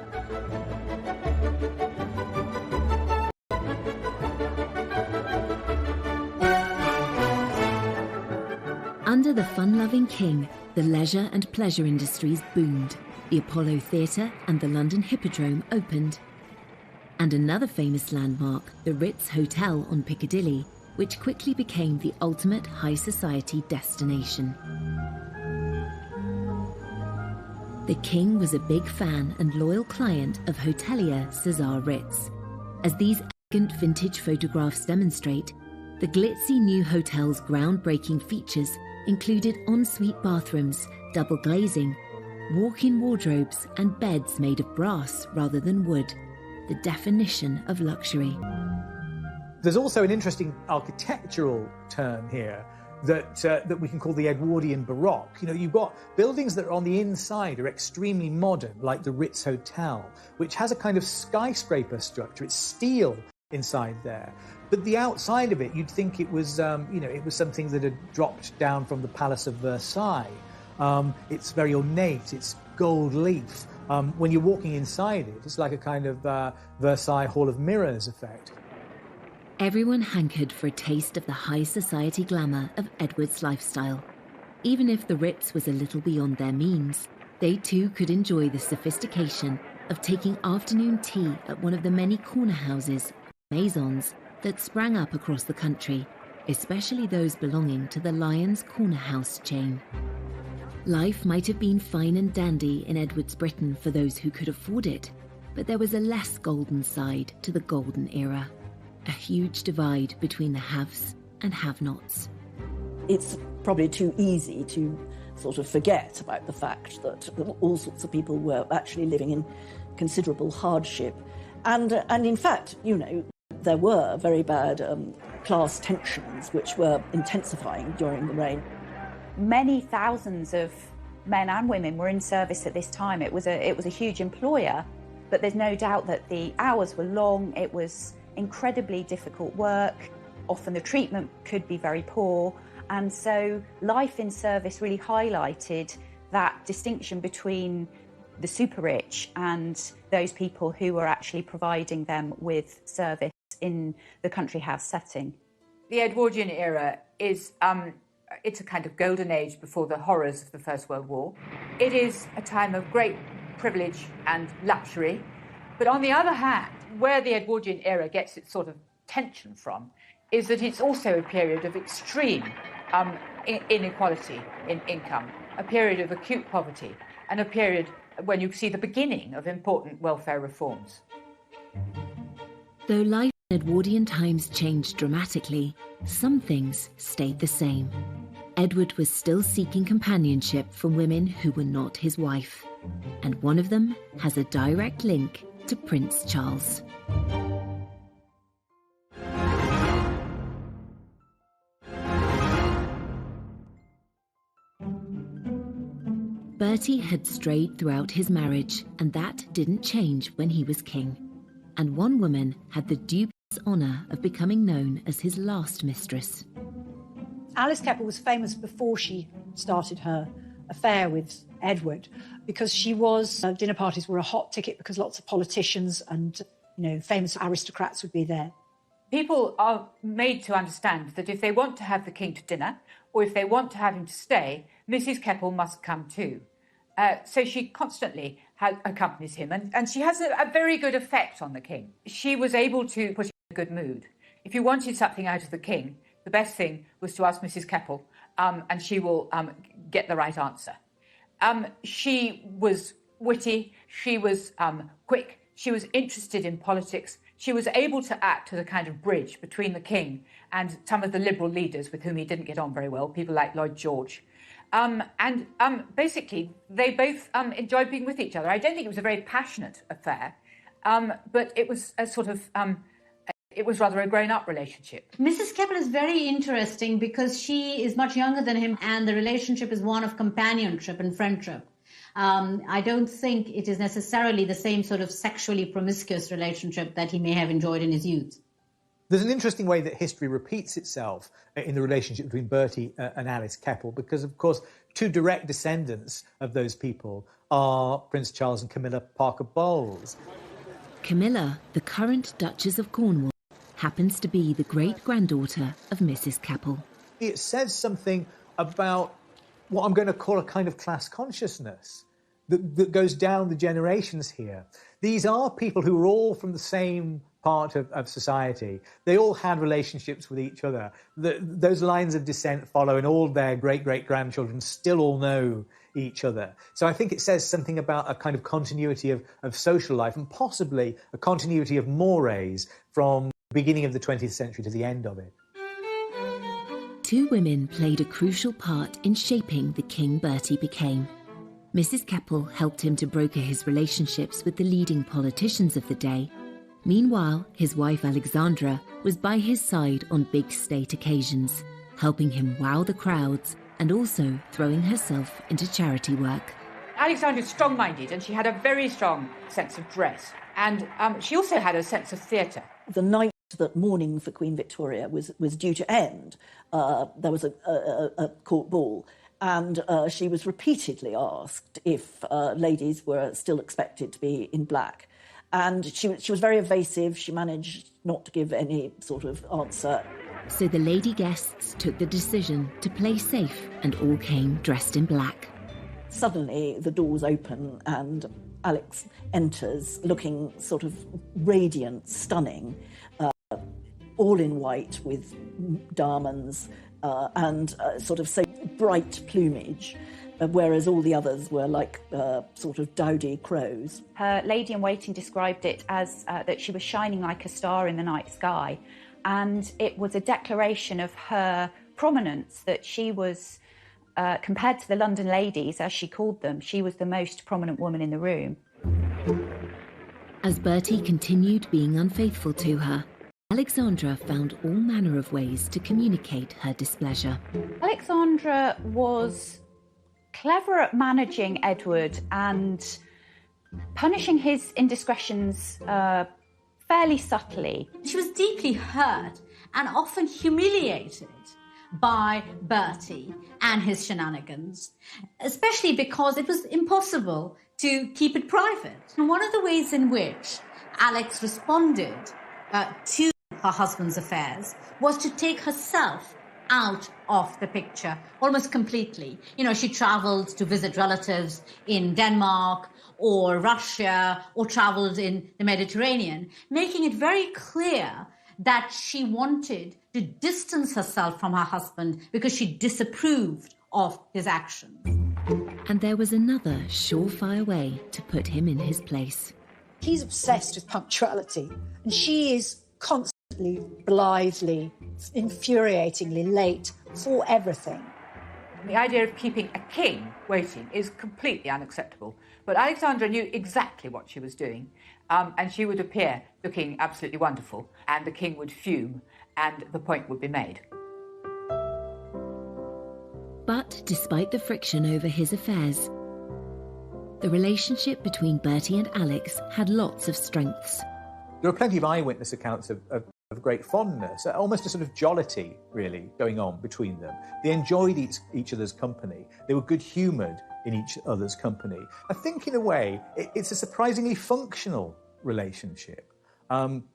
Under the fun-loving king, the leisure and pleasure industries boomed. The Apollo Theatre and the London Hippodrome opened. And another famous landmark, the Ritz Hotel on Piccadilly, which quickly became the ultimate high society destination. The king was a big fan and loyal client of hotelier Cesar Ritz. As these elegant vintage photographs demonstrate, the glitzy new hotel's groundbreaking features included ensuite bathrooms, double glazing, walk-in wardrobes and beds made of brass rather than wood, the definition of luxury. There's also an interesting architectural term here that we can call the Edwardian Baroque. You know, you've got buildings that are on the inside are extremely modern, like the Ritz Hotel, which has a kind of skyscraper structure. It's steel inside there. But the outside of it, you'd think it was, it was something that had dropped down from the Palace of Versailles. It's very ornate, it's gold leaf. When you're walking inside it, it's like a kind of Versailles Hall of Mirrors effect. Everyone hankered for a taste of the high society glamour of Edward's lifestyle. Even if the Ritz was a little beyond their means, they too could enjoy the sophistication of taking afternoon tea at one of the many corner houses, maisons, that sprang up across the country, especially those belonging to the Lyons Corner House chain. Life might have been fine and dandy in Edward's Britain for those who could afford it, but there was a less golden side to the golden era. A huge divide between the haves and have-nots. It's probably too easy to sort of forget about the fact that all sorts of people were actually living in considerable hardship. And in fact, there were very bad class tensions which were intensifying during the reign. Many thousands of men and women were in service at this time. It was a huge employer, but there's no doubt that the hours were long. It was incredibly difficult work. Often the treatment could be very poor. And so life in service really highlighted that distinction between the super rich and those people who were actually providing them with service in the country house setting. The Edwardian era is it's a kind of golden age before the horrors of the First World War. It is a time of great privilege and luxury. But on the other hand, where the Edwardian era gets its sort of tension from is that it's also a period of extreme inequality in income, a period of acute poverty, and a period when you see the beginning of important welfare reforms. Though life in Edwardian times changed dramatically, some things stayed the same. Edward was still seeking companionship from women who were not his wife, and one of them has a direct link to Prince Charles. Bertie had strayed throughout his marriage, and that didn't change when he was king. And one woman had the dubious Edward's honour of becoming known as his last mistress. Alice Keppel was famous before she started her affair with Edward because she was, dinner parties were a hot ticket because lots of politicians and, famous aristocrats would be there. People are made to understand that if they want to have the king to dinner or if they want to have him to stay, Mrs. Keppel must come too. So she constantly accompanies him and she has a very good effect on the king. She was able to put him in a good mood. If you wanted something out of the king, the best thing was to ask Mrs. Keppel and she will get the right answer. She was witty, she was quick, she was interested in politics. She was able to act as a kind of bridge between the king and some of the liberal leaders with whom he didn't get on very well, people like Lloyd George. Basically, they both enjoyed being with each other. I don't think it was a very passionate affair, but it was a sort of... it was rather a grown-up relationship. Mrs. Keppel is very interesting because she is much younger than him and the relationship is one of companionship and friendship. I don't think it is necessarily the same sort of sexually promiscuous relationship that he may have enjoyed in his youth. There's an interesting way that history repeats itself in the relationship between Bertie and Alice Keppel because, of course, two direct descendants of those people are Prince Charles and Camilla Parker Bowles. Camilla, the current Duchess of Cornwall, happens to be the great-granddaughter of Mrs. Keppel. It says something about what I'm going to call a kind of class consciousness that goes down the generations here. These are people who are all from the same part of society. They all had relationships with each other. Those lines of descent follow, and all their great-great-grandchildren still all know each other. So I think it says something about a kind of continuity of social life and possibly a continuity of mores from the beginning of the 20th century to the end of it. Two women played a crucial part in shaping the king Bertie became. Mrs. Keppel helped him to broker his relationships with the leading politicians of the day. Meanwhile, his wife Alexandra was by his side on big state occasions, helping him wow the crowds and also throwing herself into charity work. Alexandra was strong-minded and she had a very strong sense of dress. And she also had a sense of theatre. The night that mourning for Queen Victoria was due to end, there was a court ball, and she was repeatedly asked if ladies were still expected to be in black. And she was very evasive. She managed not to give any sort of answer. So the lady guests took the decision to play safe and all came dressed in black. Suddenly the doors open and Alex enters looking sort of radiant, stunning, all in white with diamonds and sort of so bright plumage, whereas all the others were like sort of dowdy crows. Her lady-in-waiting described it as that she was shining like a star in the night sky, and it was a declaration of her prominence, that she was, compared to the London ladies, as she called them, she was the most prominent woman in the room. As Bertie continued being unfaithful to her, Alexandra found all manner of ways to communicate her displeasure. Alexandra was clever at managing Edward and punishing his indiscretions fairly subtly. She was deeply hurt and often humiliated by Bertie and his shenanigans, especially because it was impossible to keep it private. And one of the ways in which Alex responded to her husband's affairs was to take herself out of the picture almost completely. You know, she travelled to visit relatives in Denmark or Russia or travelled in the Mediterranean, making it very clear that she wanted to distance herself from her husband because she disapproved of his actions. And there was another surefire way to put him in his place. He's obsessed with punctuality, and she is constantly, blithely, infuriatingly late for everything. The idea of keeping a king waiting is completely unacceptable. But Alexandra knew exactly what she was doing, and she would appear looking absolutely wonderful, and the king would fume, and the point would be made. But despite the friction over his affairs, the relationship between Bertie and Alex had lots of strengths. There are plenty of eyewitness accounts of of great fondness, almost a sort of jollity, really, going on between them. They enjoyed each other's company. They were good-humoured in each other's company. I think, in a way, it's a surprisingly functional relationship,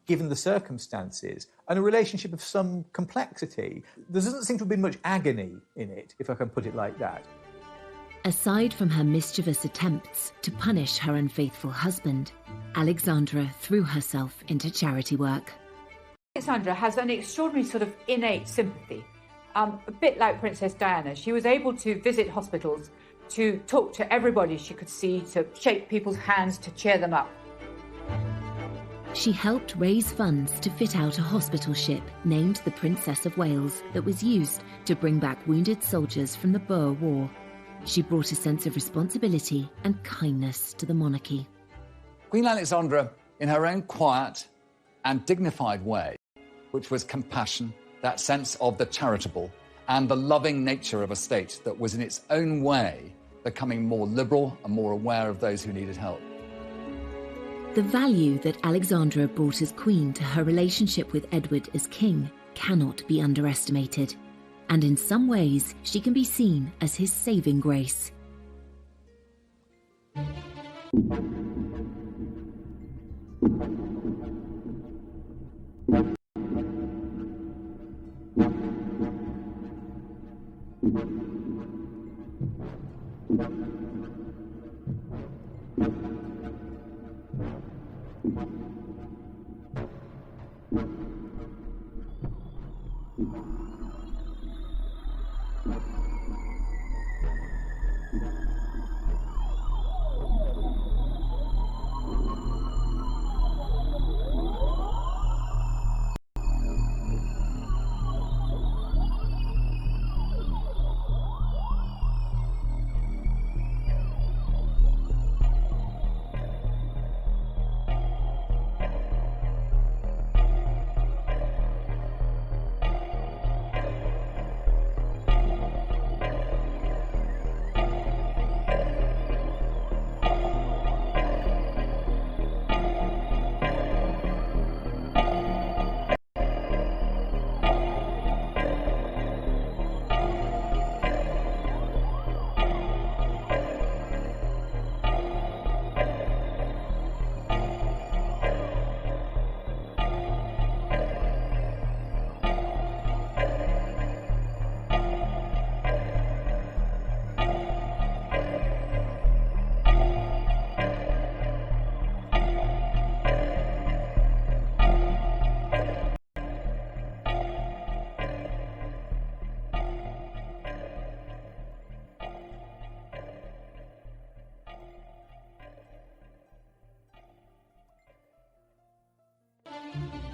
given the circumstances, and a relationship of some complexity. There doesn't seem to have been much agony in it, if I can put it like that. Aside from her mischievous attempts to punish her unfaithful husband, Alexandra threw herself into charity work. Alexandra has an extraordinary sort of innate sympathy, a bit like Princess Diana. She was able to visit hospitals, to talk to everybody she could see, to shake people's hands, to cheer them up. She helped raise funds to fit out a hospital ship named the Princess of Wales that was used to bring back wounded soldiers from the Boer War. She brought a sense of responsibility and kindness to the monarchy. Queen Alexandra, in her own quiet and dignified way, which was compassion, that sense of the charitable, and the loving nature of a state that was in its own way becoming more liberal and more aware of those who needed help. The value that Alexandra brought as queen to her relationship with Edward as king cannot be underestimated, and in some ways she can be seen as his saving grace.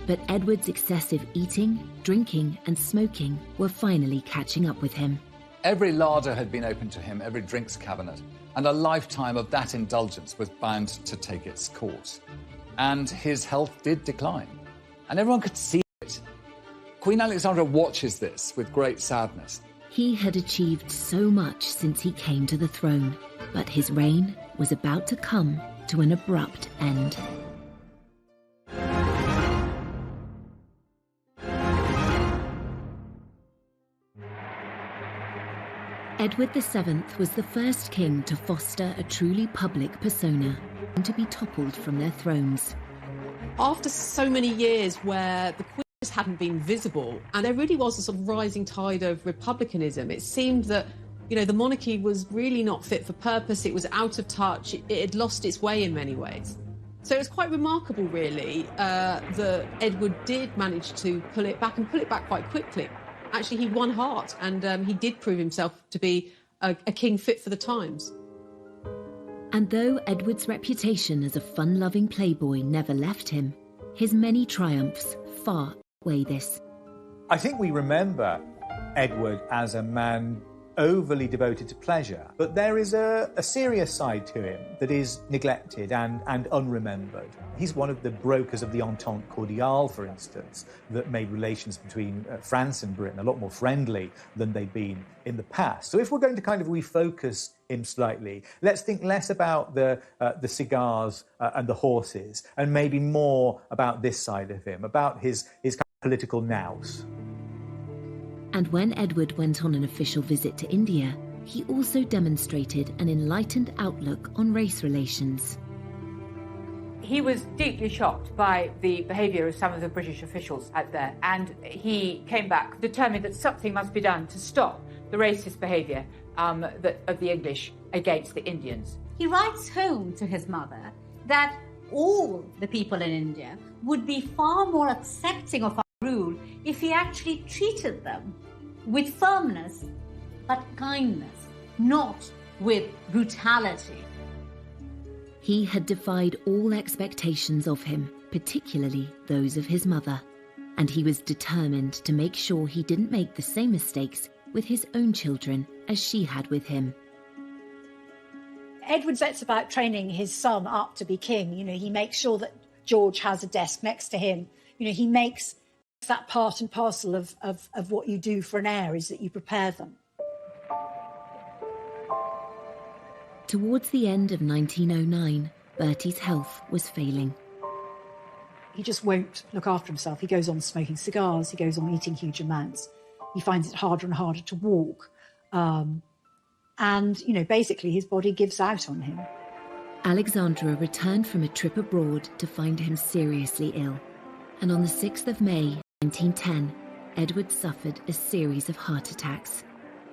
But Edward's excessive eating, drinking, and smoking were finally catching up with him. Every larder had been opened to him, every drinks cabinet, and a lifetime of that indulgence was bound to take its course. And his health did decline, and everyone could see it. Queen Alexandra watches this with great sadness. He had achieved so much since he came to the throne, but his reign was about to come to an abrupt end. Edward VII was the first king to foster a truly public persona and to be toppled from their thrones. After so many years where the Queen just hadn't been visible, and there really was a sort of rising tide of republicanism, it seemed that, the monarchy was really not fit for purpose, it was out of touch, it had lost its way in many ways. So it was quite remarkable, really, that Edward did manage to pull it back quite quickly. Actually, he won heart, and he did prove himself to be a king fit for the times. And though Edward's reputation as a fun-loving playboy never left him, his many triumphs far outweigh this. I think we remember Edward as a man overly devoted to pleasure, but there is a serious side to him that is neglected and unremembered. He's one of the brokers of the Entente Cordiale, for instance, that made relations between France and Britain a lot more friendly than they'd been in the past. So if we're going to kind of refocus him slightly, let's think less about the cigars and the horses, and maybe more about this side of him, about his kind political nous. And when Edward went on an official visit to India, he also demonstrated an enlightened outlook on race relations. He was deeply shocked by the behaviour of some of the British officials out there, and he came back determined that something must be done to stop the racist behaviour of the English against the Indians. He writes home to his mother that all the people in India would be far more accepting of our rule if he actually treated them with firmness but kindness, not with brutality. He had defied all expectations of him, particularly those of his mother, and he was determined to make sure he didn't make the same mistakes with his own children as she had with him. Edward sets about training his son up to be king. You know, he makes sure that George has a desk next to him. You know, he makes that part and parcel of what you do for an heir, is that you prepare them. Towards the end of 1909, Bertie's health was failing. He just won't look after himself. He goes on smoking cigars. He goes on eating huge amounts. He finds it harder and harder to walk. And, you know, basically his body gives out on him. Alexandra returned from a trip abroad to find him seriously ill. And on the 6th of May, 1910, Edward suffered a series of heart attacks.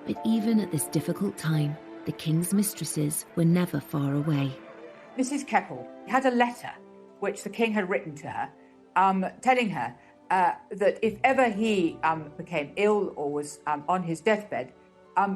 But even at this difficult time, the king's mistresses were never far away. Mrs. Keppel had a letter which the king had written to her, telling her that if ever he became ill or was on his deathbed,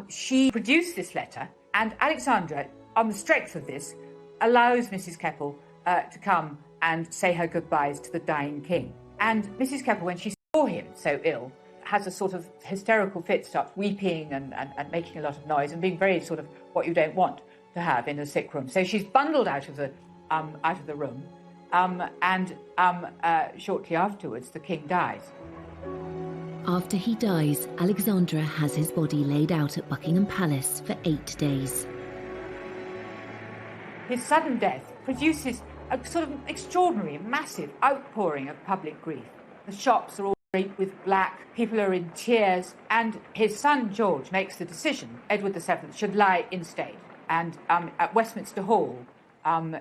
she produced this letter, and Alexandra, on the strength of this, allows Mrs. Keppel to come and say her goodbyes to the dying king. And Mrs. Keppel, when she saw him so ill, has a sort of hysterical fit, starts weeping and making a lot of noise and being very sort of what you don't want to have in a sick room. So she's bundled out of the room, and shortly afterwards the king dies. After he dies, Alexandra has his body laid out at Buckingham Palace for 8 days. His sudden death produces a sort of extraordinary, massive outpouring of public grief. The shops are all draped with black, people are in tears, and his son George makes the decision Edward VII should lie in state. And at Westminster Hall,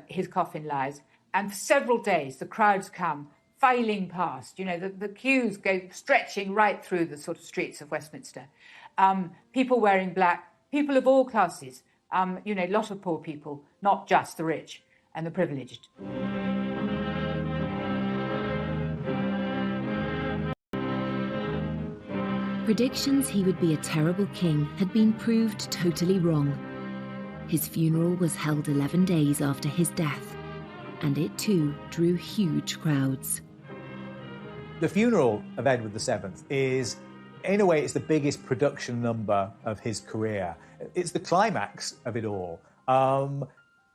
his coffin lies, and for several days the crowds come filing past. You know, the queues go stretching right through the sort of streets of Westminster. People wearing black, people of all classes, you know, a lot of poor people, not just the rich and the privileged. Predictions he would be a terrible king had been proved totally wrong. His funeral was held 11 days after his death, and it too drew huge crowds. The funeral of Edward VII is, in a way, it's the biggest production number of his career. It's the climax of it all.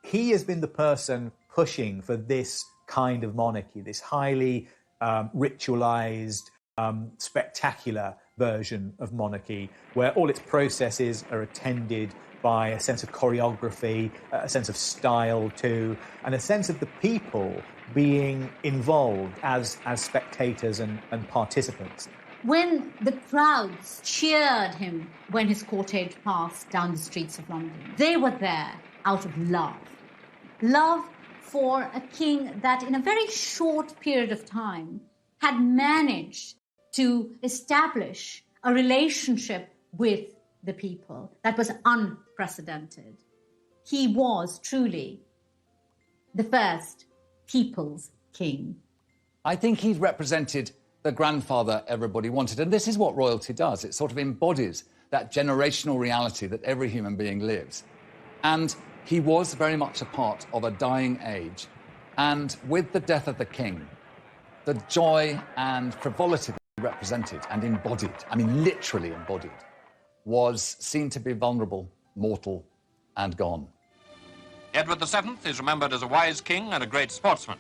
He has been the person pushing for this kind of monarchy, this highly ritualized, spectacular version of monarchy, where all its processes are attended by a sense of choreography, a sense of style too, and a sense of the people being involved as spectators and participants. When the crowds cheered him when his cortege passed down the streets of London, they were there out of love. Love for a king that in a very short period of time had managed to establish a relationship with the people that was unprecedented. He was truly the first people's king. I think he's represented the grandfather everybody wanted, and this is what royalty does. It sort of embodies that generational reality that every human being lives. And he was very much a part of a dying age, and with the death of the king, the joy and frivolity that he represented and embodied, I mean literally embodied, was seen to be vulnerable, mortal, and gone. Edward VII is remembered as a wise king and a great sportsman.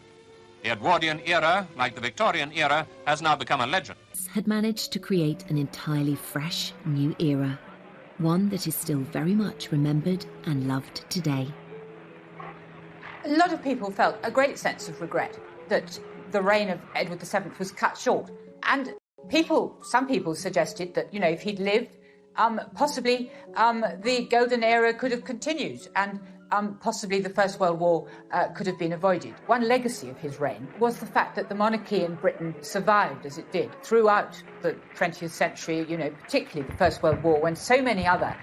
The Edwardian era, like the Victorian era, has now become a legend. Had managed to create an entirely fresh, new era, one that is still very much remembered and loved today. A lot of people felt a great sense of regret that the reign of Edward VII was cut short, and Some people suggested that, if he'd lived, possibly the Golden Era could have continued and possibly the First World War could have been avoided. One legacy of his reign was the fact that the monarchy in Britain survived as it did throughout the 20th century, particularly the First World War, when so many other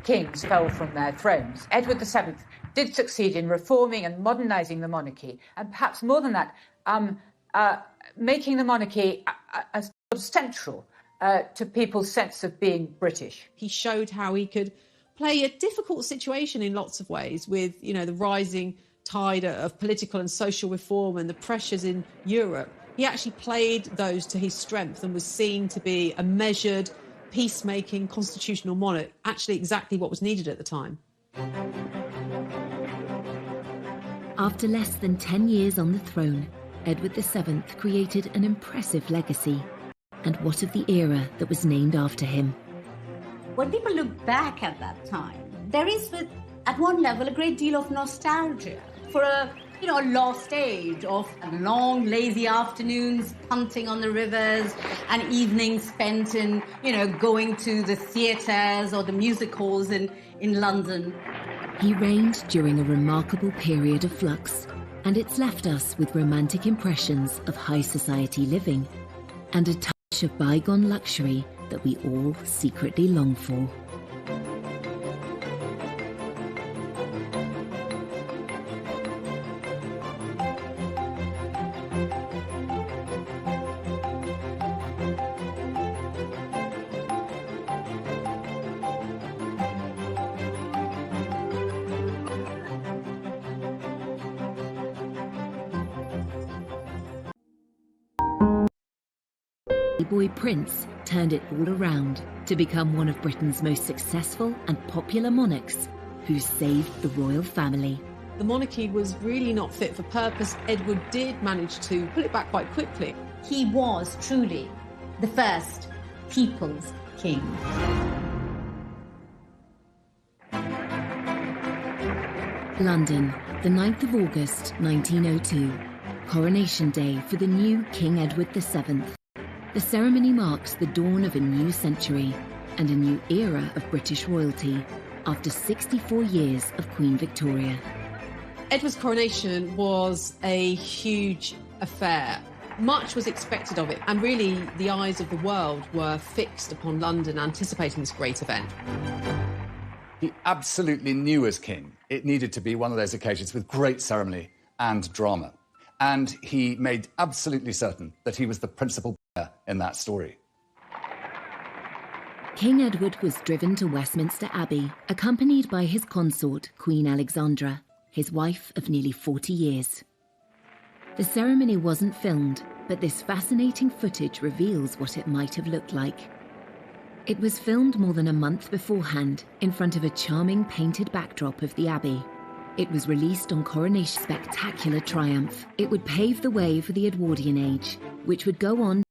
kings fell from their thrones. Edward VII did succeed in reforming and modernising the monarchy, and perhaps more than that, making the monarchy as central to people's sense of being British. He showed how he could play a difficult situation in lots of ways with, the rising tide of political and social reform and the pressures in Europe. He actually played those to his strength and was seen to be a measured, peacemaking, constitutional monarch, actually exactly what was needed at the time. After less than 10 years on the throne, Edward VII created an impressive legacy. And what of the era that was named after him? When people look back at that time, there is, at one level, a great deal of nostalgia for a lost age of long, lazy afternoons punting on the rivers and evenings spent in, going to the theatres or the music halls in London. He reigned during a remarkable period of flux, and it's left us with romantic impressions of high society living and a touch of bygone luxury that we all secretly long for. Playboy prince turned it all around to become one of Britain's most successful and popular monarchs who saved the royal family. The monarchy was really not fit for purpose. Edward did manage to pull it back quite quickly. He was truly the first people's king. London, the 9th of August, 1902. Coronation Day for the new King Edward VII. The ceremony marks the dawn of a new century and a new era of British royalty after 64 years of Queen Victoria. Edward's coronation was a huge affair. Much was expected of it, and really the eyes of the world were fixed upon London, anticipating this great event. He absolutely knew as king it needed to be one of those occasions with great ceremony and drama. And he made absolutely certain that he was the principal player in that story. King Edward was driven to Westminster Abbey, accompanied by his consort, Queen Alexandra, his wife of nearly 40 years. The ceremony wasn't filmed, but this fascinating footage reveals what it might have looked like. It was filmed more than a month beforehand in front of a charming painted backdrop of the Abbey. It was released on Coronation's spectacular triumph. It would pave the way for the Edwardian age, which would go on